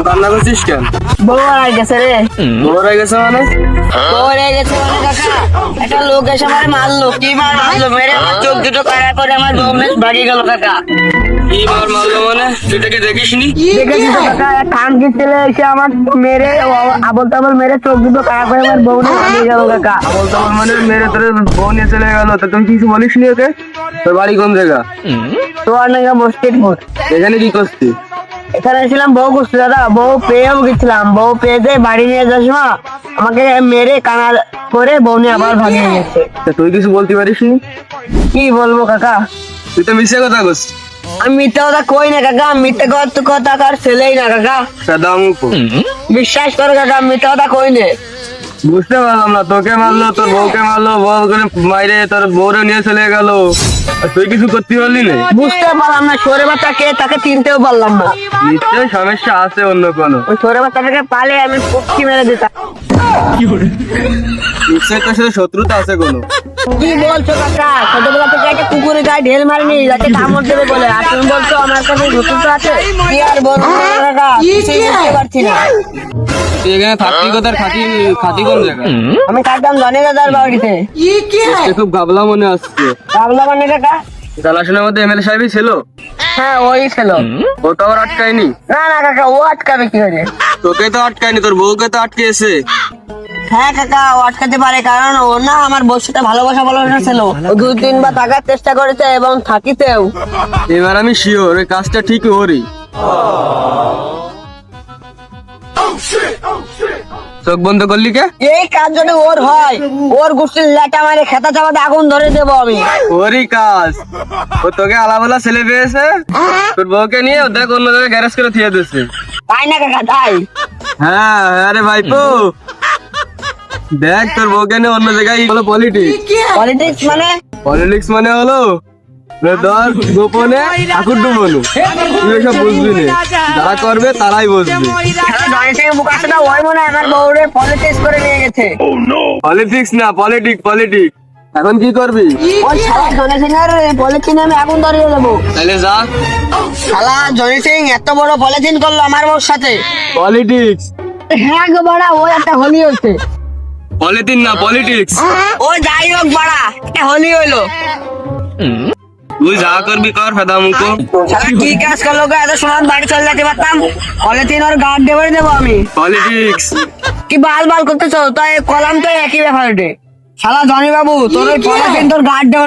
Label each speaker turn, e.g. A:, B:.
A: কান্না করছিস কেন?
B: বউ আর গেছে রে।
A: বড় হয়ে গেছে মানে?
B: বউ হয়ে গেছে মানে কাকা, একটা লোক এসে আমার মারলো। কি মারলো? মেরে আমার চোখ দুটো কাড়া করে আমার বউ মেশ ভাগি গেল কাকা।
A: কি মারলো মানে? তুই তাকে দেখিসনি?
B: দেখেছি তো কাকা, এক খানকির ছেলে এসে আমার মেরে আবল তাবল মেরে চোখ দুটো কাড়া করে আমার বউ ভাগি গেল কাকা।
A: বলতো আমার মানে মেরে তোর বউ নিয়ে চলে গেল, তা তুমি কিছু বলিসনি ওকে? তোর বাড়ি কোন জায়গা?
B: তো আর নাকি মস্তিষ্পুর।
A: এখানে কি করছিস?
B: এখানে ছিলাম, বউ করছি দাদা। বউ পেয়েও গেছিলাম, বউ পেয়ে দিয়ে বাড়ি নিয়ে যাস মা আমাকে মেরে কানা করে বউ নিয়ে আবার ভাগিয়ে গেছে।
A: তা তুই কিছু বলতে পারিসনি?
B: কি বলবো কাকা?
A: তুই তো মিশে কথা করছিস।
B: আমি মিথ্যা কথা কই না কাকা, মিথ্যা কথা কার ছেলেই না কাকা।
A: সাদা মুখ।
B: বিশ্বাস করো কাকা, আমি মিথ্যা কথা কই না।
A: বুঝতে পারলাম না, তোকে মারলো, তোর বউকে মারলো, বউ করে মাইরে তোর বউরে নিয়ে চলে গেল, আর তুই কিছু করতে পারলি না?
B: বুঝতে পারলাম না সরে বাচ্চাকে, তাকে চিনতেও পারলাম না।
A: নিশ্চয়ই সমস্যা আছে অন্য কোনো।
B: ওই সরে বাচ্চাটাকে পালে আমি পক্ষী মেরে দিতাম।
A: নিশ্চয়ই তোর সাথে শত্রুতা আছে কোনো।
B: কি বলছো কাকা? ছোটবেলা থেকে একটা কুকুরের গায়ে ঢেল মারিনি যাতে কামড় দেবে বলে, আর তুমি বলছো আমার কাছে শত্রুতা আছে? কি আর বলবো কাকা, কিছুই বুঝতে পারছি না।
A: তুই এখানে থাকতি কোথায়? খাতি কোন জায়গা?
B: আমি থাকতাম জনি দাদার বাড়িতে।
A: আজকে খুব গাবলা মনে আসছে।
B: ভাবলাম মানে কাকা?
A: জালাশনের মধ্যে এমএলএ সাহেবই ছিল?
B: হ্যাঁ ওই ছিল।
A: ও তো আবার আটকায়নি?
B: না না কাকা, ও আটকাবে কি করে?
A: তোকে তো আটকায়নি, তোর বউকে তো আটকেছে।
B: হ্যাঁ কাকা, ও আটকাতে পারে, কারণ ও না আমার বউর সাথে ভালোবাসা ছিল। ও 2-3 বার থাকার চেষ্টা করেছে এবং থাকিতেও।
A: এবার আমি শিওর ওই কাজটা ঠিক ওরই। চোখ বন্ধ করলি কে?
B: এই কাজ যদি ওর হয়, ওর গোষ্ঠীর লেটা মারে খেতা চাপাতে আগুন ধরে দেবো আমি।
A: ওরই কাজ। ও তোকে আলাবেলা ছেলে পেয়েছে, তোর বউকে নিয়ে ও দেখ অন্য জায়গায় গ্যারেজ করে থিয়ে দিচ্ছে।
B: তাই না কাকা? তাই।
A: হ্যাঁ আরে ভাইপো, দেখ তোর বউকে নিয়ে অন্য জায়গায় হলো পলিটিক্স।
B: পলিটিক্স মানে?
A: পলিটিক্স মানে হলো ধর গোপনে ঠাকুর ডুবনো। তুই এসব বুঝবি না, যারা করবে তারাই বুঝবে।
B: জনি সিং বুক আছে না, ওই মনে হয় আমার বউরে পলিটিক্স করে নিয়ে গেছে।
A: পলিটিক্স না, পলিটিক্স। এখন কি করবি?
B: ওই শালা জনি সিং এর পলিথিনে আমি আগুন ধরিয়ে দেবো।
A: তাহলে যা।
B: শালা জনি সিং এত বড় পলিথিন করলো আমার বউর সাথে।
A: পলিটিক্স।
B: হ্যাঁ গো বাড়া, ওই একটা হোলি হচ্ছে।
A: পলিটিন না, পলিটিক্স।
B: ও যাই হোক বাড়া, একটা হোলি হইলো।
A: তুই যা করবি কর, ফেদা মুখো।
B: শালা কি কাজ করলো গো? এত সময় বাড়ি চলে যেতে পারতাম। পলিথিন ওর গার্ড দেবে দেবো আমি।
A: পলিটিক্স।
B: কি বাল করতেছো? তাই কলাম তো একই ব্যাপার ওটা। শালা জনি বাবু, তোর ওই পলিথিন তোর গার্ড দেবে